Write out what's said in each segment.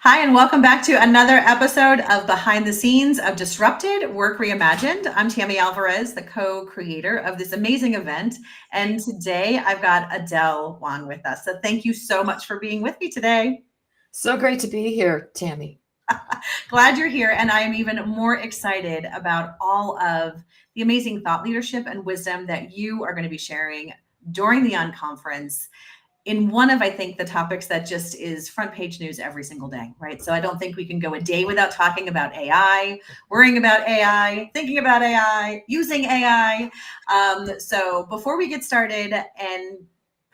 Hi, and welcome back to another episode of Behind the Scenes of Disrupted Work Reimagined. I'm Tammy Alvarez, the co-creator of this amazing event. And today I've got Adele Wang with us. So thank you so much for being with me today. So great to be here, Tammy. Glad you're here. And I am even more excited about all of the amazing thought leadership and wisdom that you are going to be sharing during the Unconference in one of, I think, the topics that just is front page news every single day, right? So I don't think we can go a day without talking about AI, worrying about AI, thinking about AI, using AI. So before we get started and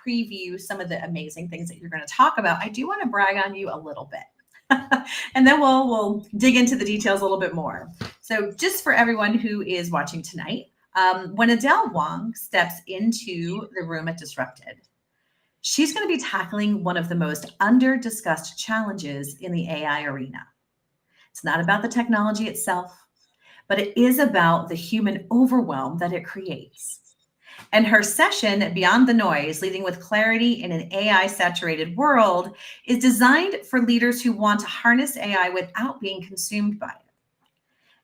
preview some of the amazing things that you're going to talk about, I do want to brag on you a little bit. And then we'll dig into the details a little bit more. So just for everyone who is watching tonight, when Adele Wang steps into the room at Disrupted, she's going to be tackling one of the most under-discussed challenges in the AI arena. It's not about the technology itself, but it is about the human overwhelm that it creates. And her session, Beyond the Noise, Leading with Clarity in an AI-Saturated World, is designed for leaders who want to harness AI without being consumed by it,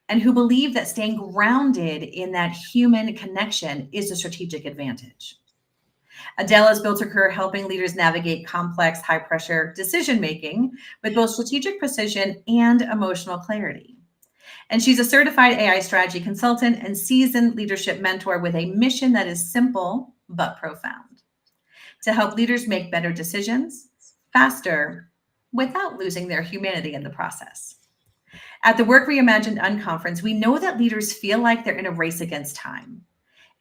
and who believe that staying grounded in that human connection is a strategic advantage. Adele has built her career helping leaders navigate complex, high pressure decision making with both strategic precision and emotional clarity. And she's a certified AI strategy consultant and seasoned leadership mentor with a mission that is simple but profound: to help leaders make better decisions faster without losing their humanity in the process. At the Work Reimagined Unconference, we know that leaders feel like they're in a race against time.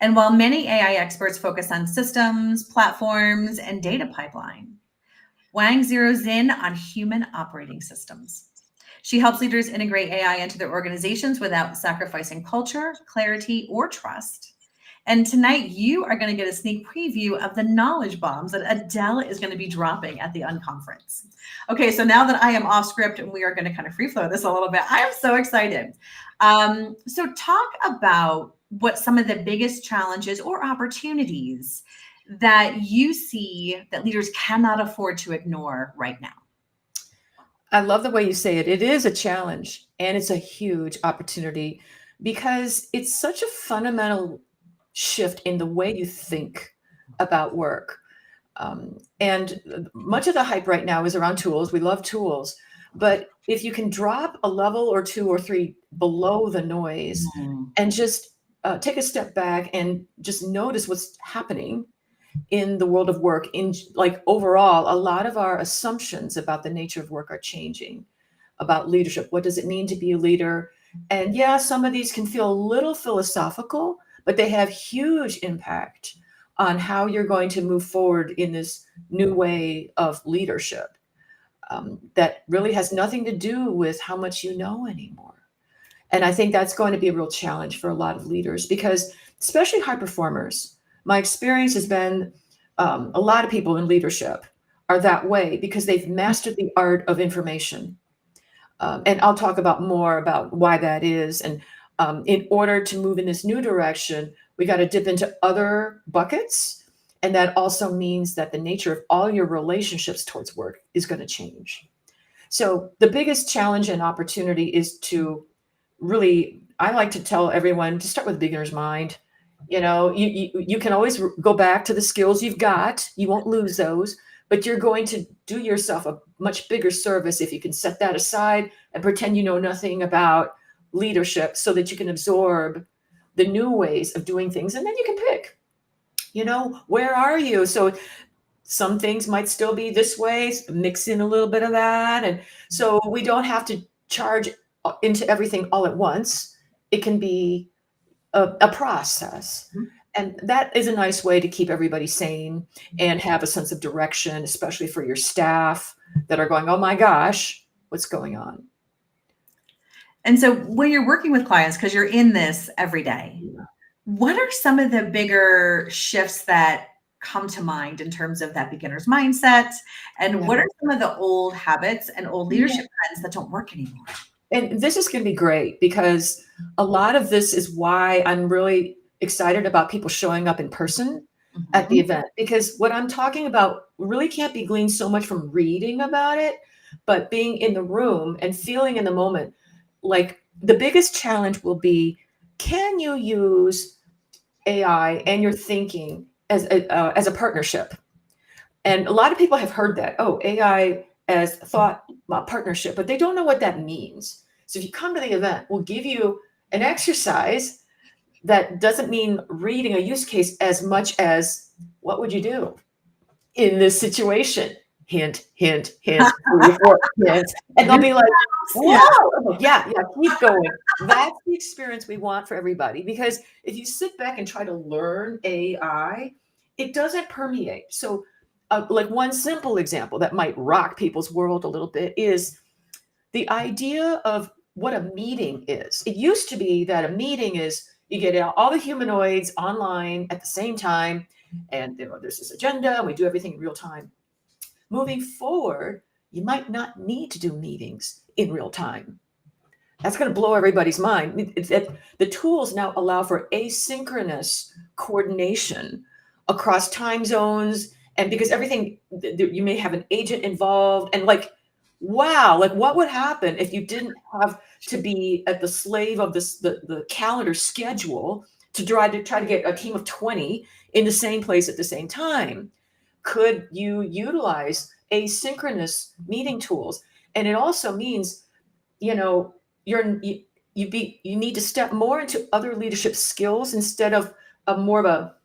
And while many AI experts focus on systems, platforms, and data pipeline, Wang zeroes in on human operating systems. She helps leaders integrate AI into their organizations without sacrificing culture, clarity, or trust. And tonight, you are going to get a sneak preview of the knowledge bombs that Adele is going to be dropping at the Unconference. Okay, so now that I am off script and we are going to kind of free flow this a little bit, I am so excited. So, talk about what some of the biggest challenges or opportunities that you see that leaders cannot afford to ignore right now. I love the way you say it. It is a challenge and it's a huge opportunity because it's such a fundamental shift in the way you think about work. And much of the hype right now is around tools. We love tools. But if you can drop a level or two or three below the noise Mhm. and just take a step back and just notice what's happening in the world of work, in like overall, a lot of our assumptions about the nature of work are changing, about leadership. What does it mean to be a leader? And yeah, some of these can feel a little philosophical, but they have huge impact on how you're going to move forward in this new way of leadership, that really has nothing to do with how much you know anymore. And I think that's going to be a real challenge for a lot of leaders because, especially high performers, my experience has been a lot of people in leadership are that way because they've mastered the art of information. And I'll talk about more about why that is. And in order to move in this new direction, we got to dip into other buckets. And that also means that the nature of all your relationships towards work is going to change. So the biggest challenge and opportunity is to really, I like to tell everyone to start with beginner's mind. You can always go back to the skills you've got. You won't lose those, but you're going to do yourself a much bigger service if you can set that aside and pretend you know nothing about leadership so that you can absorb the new ways of doing things. And then you can pick, where are you? So some things might still be this way, mix in a little bit of that. And so we don't have to charge into everything all at once. It can be a process. And that is a nice way to keep everybody sane and have a sense of direction, especially for your staff that are going, oh my gosh, what's going on? And so when you're working with clients, because you're in this every day, what are some of the bigger shifts that come to mind in terms of that beginner's mindset? And Yeah. what are some of the old habits and old Yeah. leadership trends that don't work anymore? And this is going to be great because a lot of this is why I'm really excited about people showing up in person at the Mhm. event, because what I'm talking about really can't be gleaned so much from reading about it, but being in the room and feeling in the moment, like the biggest challenge will be, can you use AI and your thinking as a partnership? And a lot of people have heard that, oh, AI as thought partnership, but they don't know what that means. So if you come to the event, we'll give you an exercise that doesn't mean reading a use case as much as what would you do in this situation? Hint, hint, hint, 3 or 4 hints. And they'll be like, whoa, Yeah. yeah, keep going. That's the experience we want for everybody. Because if you sit back and try to learn AI, it doesn't permeate. So, like one simple example that might rock people's world a little bit is the idea of what a meeting is. It used to be that a meeting is you get all the humanoids online at the same time, and there's this agenda, and we do everything in real time. Moving forward, you might not need to do meetings in real time. That's going to blow everybody's mind. The tools now allow for asynchronous coordination across time zones. And because everything, you may have an agent involved, and like, wow, like what would happen if you didn't have to be at the slave of the calendar schedule to try to get a team of 20 in the same place at the same time? Could you utilize asynchronous meeting tools? And it also means, you know, you need to step more into other leadership skills instead of more of a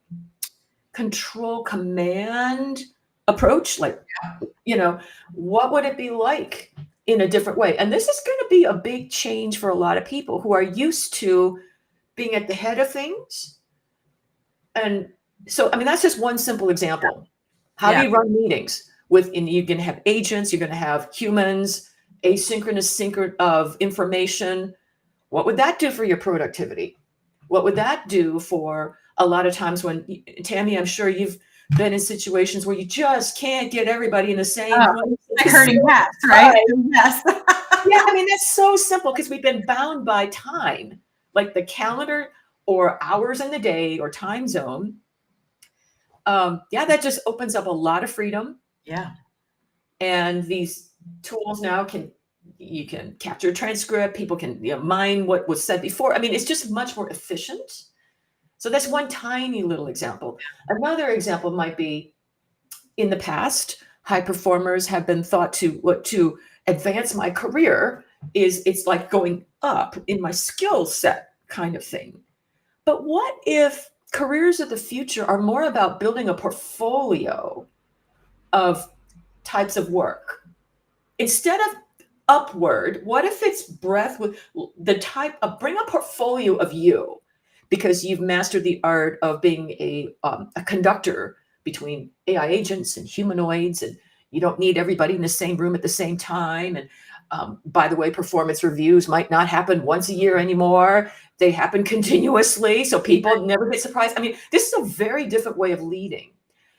control command approach. Like, what would it be like in a different way? And this is going to be a big change for a lot of people who are used to being at the head of things. And so, I mean, that's just one simple example. How do you run meetings and you're going to have agents, you're going to have humans, asynchronous sync of information. What would that do for your productivity? What would that do for a lot of times when, Tammy, I'm sure you've been in situations where you just can't get everybody in the same place. Like herding cats, right? Yes. Yeah, I mean, that's so simple because we've been bound by time, like the calendar or hours in the day or time zone. That just opens up a lot of freedom. Yeah. And these tools now you can capture a transcript. People can mine what was said before. I mean, it's just much more efficient. So that's one tiny little example. Another example might be, in the past, high performers have been thought to advance my career it's like going up in my skill set kind of thing. But what if careers of the future are more about building a portfolio of types of work instead of upward? What if it's breadth with the type of, bring a portfolio of you, because you've mastered the art of being a conductor between AI agents and humanoids, and you don't need everybody in the same room at the same time. And by the way, performance reviews might not happen once a year anymore. They happen continuously, so people never get surprised. I mean, this is a very different way of leading.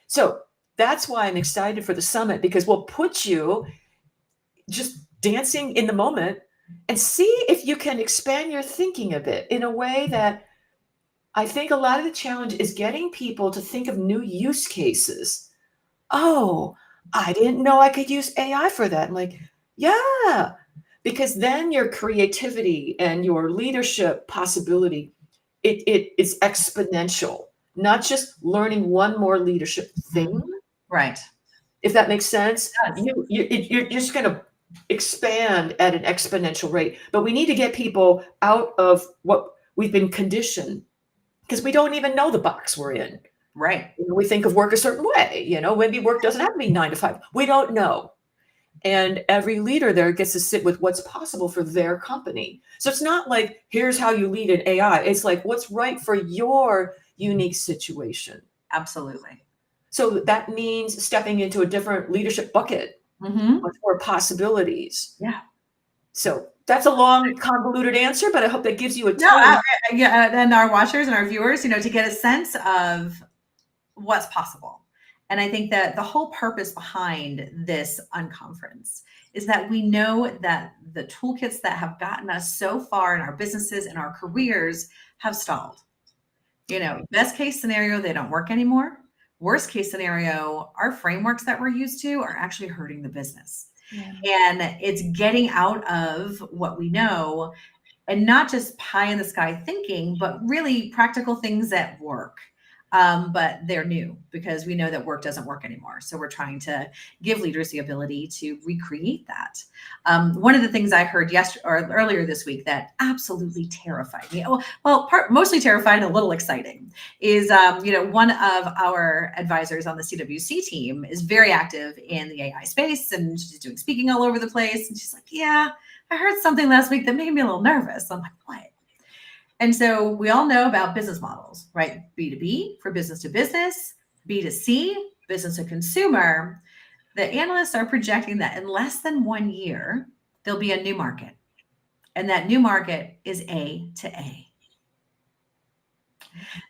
So that's why I'm excited for the summit, because we'll put you just dancing in the moment and see if you can expand your thinking a bit in a way that I think a lot of the challenge is getting people to think of new use cases. Oh, I didn't know I could use AI for that. I'm like, yeah, because then your creativity and your leadership possibility, it is exponential, not just learning one more leadership thing. Right. If that makes sense, It does. you're just going to expand at an exponential rate. But we need to get people out of what we've been conditioned, because we don't even know the box we're in. Right. We think of work a certain way. Maybe work doesn't have to be 9 to 5. We don't know. And every leader there gets to sit with what's possible for their company. So it's not like, here's how you lead in AI. It's like, what's right for your unique situation. Absolutely. So that means stepping into a different leadership bucket, much more possibilities. Yeah. So that's a long, convoluted answer, but I hope that gives you a and our watchers and our viewers, to get a sense of what's possible. And I think that the whole purpose behind this unconference is that we know that the toolkits that have gotten us so far in our businesses and our careers have stalled. Best case scenario, they don't work anymore. Worst case scenario, our frameworks that we're used to are actually hurting the business. Yeah. And it's getting out of what we know and not just pie in the sky thinking, but really practical things that work. But they're new because we know that work doesn't work anymore. So we're trying to give leaders the ability to recreate that. One of the things I heard yesterday or earlier this week that absolutely terrified me. Mostly terrified and a little exciting is, one of our advisors on the CWC team is very active in the AI space and she's doing speaking all over the place. And she's like, yeah, I heard something last week that made me a little nervous. I'm like, what? And so we all know about business models, right? B2B for business to business, B2C, business to consumer. The analysts are projecting that in less than 1 year, there'll be a new market. And that new market is A to A.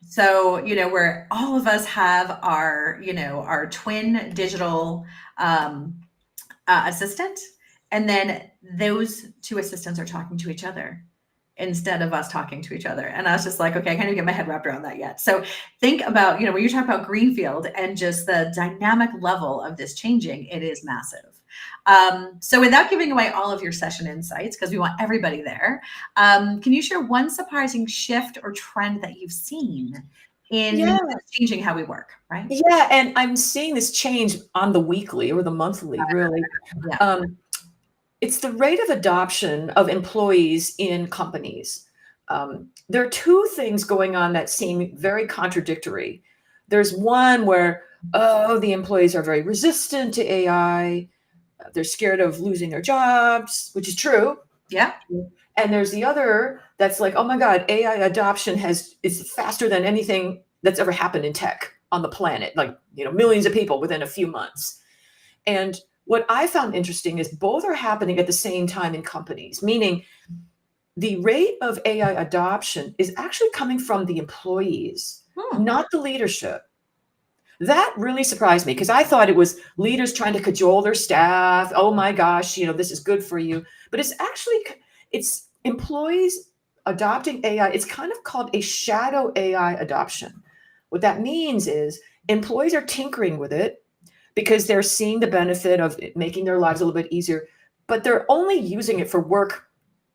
So, where all of us have our twin digital assistant, and then those two assistants are talking to each other instead of us talking to each other. And I was just like, okay, I can't even get my head wrapped around that yet. So think about, when you talk about greenfield and just the dynamic level of this changing, it is massive. So without giving away all of your session insights, because we want everybody there, can you share one surprising shift or trend that you've seen in changing how we work, right? Yeah, and I'm seeing this change on the weekly or the monthly, really. Yeah. It's the rate of adoption of employees in companies. There are two things going on that seem very contradictory. There's one where, the employees are very resistant to AI. They're scared of losing their jobs, which is true. Yeah. And there's the other that's like, oh my God, AI adoption is faster than anything that's ever happened in tech on the planet, like, millions of people within a few months. And what I found interesting is both are happening at the same time in companies, meaning the rate of AI adoption is actually coming from the employees, not the leadership. That really surprised me because I thought it was leaders trying to cajole their staff. Oh my gosh, this is good for you. But it's employees adopting AI. It's kind of called a shadow AI adoption. What that means is employees are tinkering with it because they're seeing the benefit of it making their lives a little bit easier, but they're only using it for work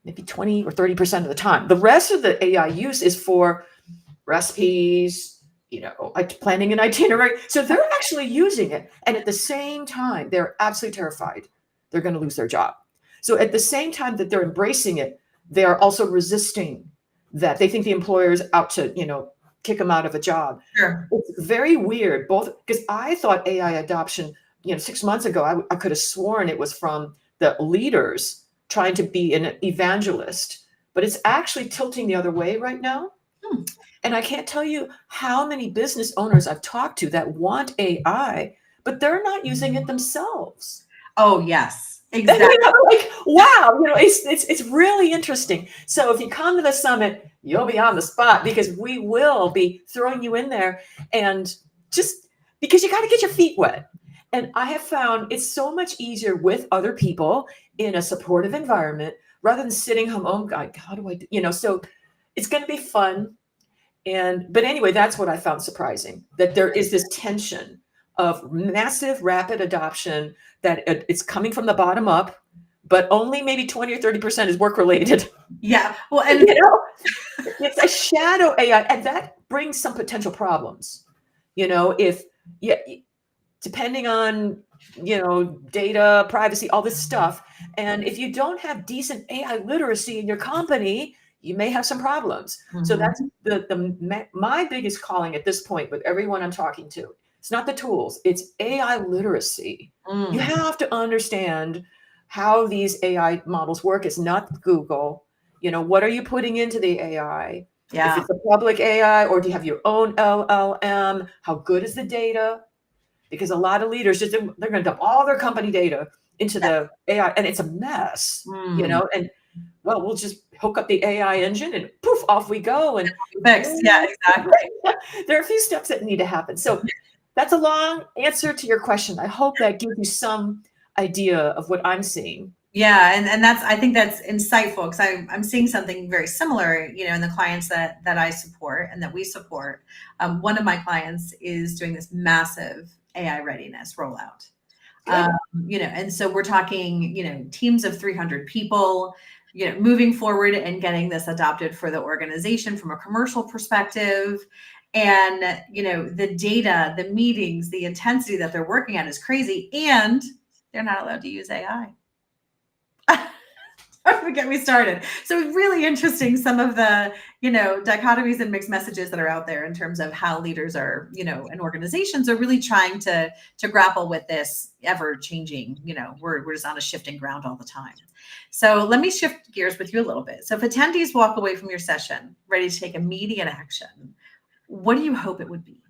maybe 20 or 30% of the time. The rest of the AI use is for recipes, planning an itinerary. So they're actually using it. And at the same time, they're absolutely terrified they're going to lose their job. So at the same time that they're embracing it, they are also resisting that. They think the employer is out to, kick them out of a job. Sure. It's very weird, both because I thought AI adoption, 6 months ago, I could have sworn it was from the leaders trying to be an evangelist, but it's actually tilting the other way right now. And I can't tell you how many business owners I've talked to that want AI, but they're not using it themselves. Oh, yes, exactly. Like, wow, it's really interesting. So if you come to the summit, you'll be on the spot because we will be throwing you in there, and just because you got to get your feet wet. And I have found it's so much easier with other people in a supportive environment rather than sitting home. Oh God, how do I do? So it's going to be fun. But anyway, that's what I found surprising, that there is this tension of massive rapid adoption, that it's coming from the bottom up, but only maybe 20 or 30% is work related. Yeah. Well, and it's a shadow AI, and that brings some potential problems. Depending on, data, privacy, all this stuff. And if you don't have decent AI literacy in your company, you may have some problems. So that's my biggest calling at this point with everyone I'm talking to. It's not the tools, it's AI literacy. You have to understand how these AI models work. It's not Google. What are you putting into the AI? Yeah. If it's a public AI, or do you have your own LLM? How good is the data? Because a lot of leaders they're going to dump all their company data into the AI, and it's a mess, and we'll just hook up the AI engine and poof, off we go. And fixed. Yeah, exactly. There are a few steps that need to happen. So that's a long answer to your question. I hope that gives you some idea of what I'm seeing. Yeah, and I think that's insightful because I'm seeing something very similar, in the clients that I support and that we support. One of my clients is doing this massive AI readiness rollout. Good. And so we're talking, teams of 300 people, moving forward and getting this adopted for the organization from a commercial perspective. And, the data, the meetings, the intensity that they're working at is crazy. And they're not allowed to use AI. Don't get me started. So it's really interesting, some of the, dichotomies and mixed messages that are out there in terms of how leaders are, and organizations are really trying to grapple with this ever changing, we're just on a shifting ground all the time. So let me shift gears with you a little bit. So if attendees walk away from your session ready to take immediate action, what do you hope it would be?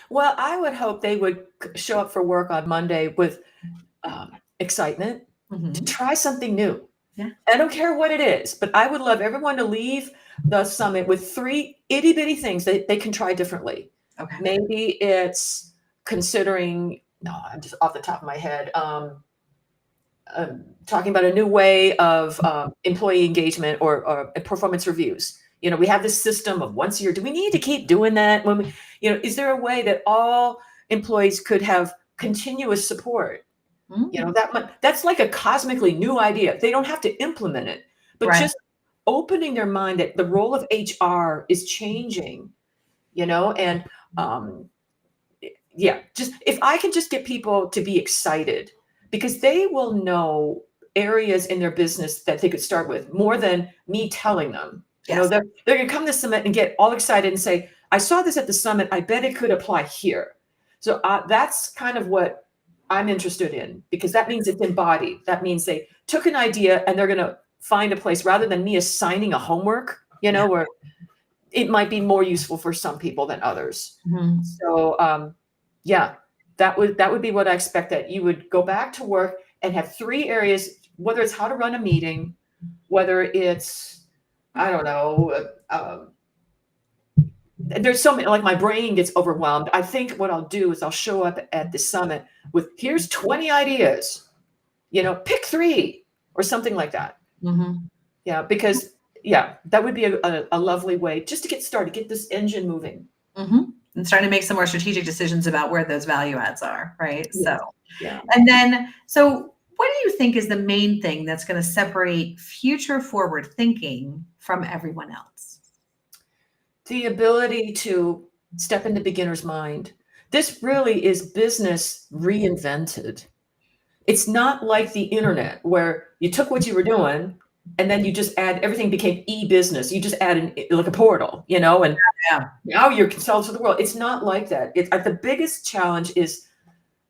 Well, I would hope they would show up for work on Monday with excitement to try something new. Yeah. I don't care what it is, but I would love everyone to leave the summit with 3 itty bitty things that they can try differently. Okay. Maybe it's considering, no, I'm just off the top of my head, talking about a new way of employee engagement or performance reviews. We have this system of once a year. Do we need to keep doing that? When we, is there a way that all employees could have continuous support? That's like a cosmically new idea. They don't have to implement it, but Right. just opening their mind that the role of HR is changing, and just if I can just get people to be excited, because they will know areas in their business that they could start with more than me telling them. Yes. They're going to come to the summit and get all excited and say, I saw this at the summit. I bet it could apply here. So that's kind of what I'm interested in, because that means it's embodied. That means they took an idea and they're going to find a place rather than me assigning a homework, where it might be more useful for some people than others. So, that would be what I expect, that you would go back to work and have 3 areas, whether it's how to run a meeting, whether it's, I don't know, there's so many, like my brain gets overwhelmed. I think what I'll do is I'll show up at the summit with, here's 20 ideas, pick 3 or something like that. Yeah, because that would be a lovely way just to get started, get this engine moving. And starting to make some more strategic decisions about where those value adds are, right? Yes. So, yeah. And then, so what do you think is the main thing that's going to separate future forward thinking from everyone else? The ability to step into beginner's mind. This really is business reinvented. It's not like the internet where you took what you were doing and then you just everything became e-business. You just add like a portal, and now you're consultants of the world. It's not like that. The biggest challenge is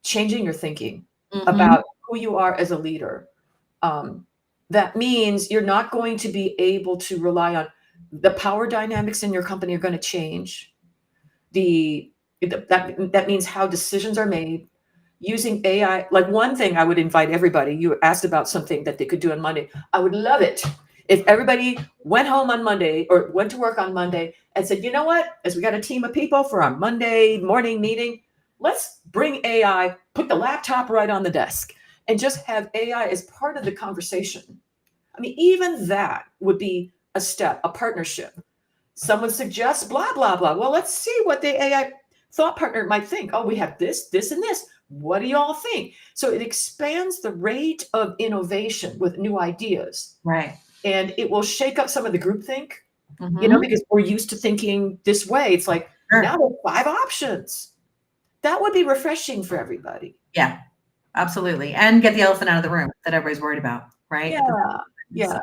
changing your thinking about who you are as a leader. That means you're not going to be able to rely on the power dynamics in your company are going to change. That means how decisions are made using AI. Like one thing I would invite everybody, you asked about something that they could do on Monday. I would love it if everybody went home on Monday or went to work on Monday and said, you know what, as we got a team of people for our Monday morning meeting, let's bring AI, put the laptop right on the desk and just have AI as part of the conversation. I mean, even that would be a step, a partnership. Someone suggests blah, blah, blah. Well, let's see what the AI thought partner might think. Oh, we have this, this, and this. What do you all think? So it expands the rate of innovation with new ideas. Right. And it will shake up some of the groupthink, because we're used to thinking this way. It's like, now there's 5 options. That would be refreshing for everybody. Yeah, absolutely. And get the elephant out of the room that everybody's worried about, right? Yeah.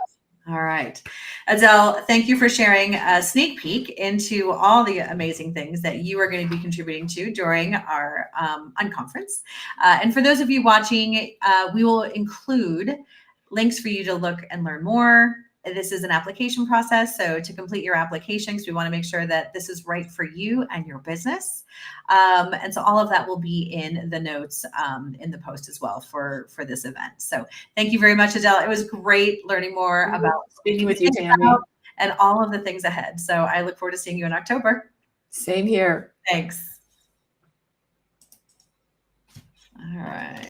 All right. Adele, thank you for sharing a sneak peek into all the amazing things that you are going to be contributing to during our unconference. And for those of you watching, we will include links for you to look and learn more. This is an application process. So to complete your application, because we want to make sure that this is right for you and your business. And so all of that will be in the notes in the post as well for this event. So thank you very much, Adele. It was great learning more about speaking with you, Tammy, and all of the things ahead. So I look forward to seeing you in October. Same here. Thanks. All right.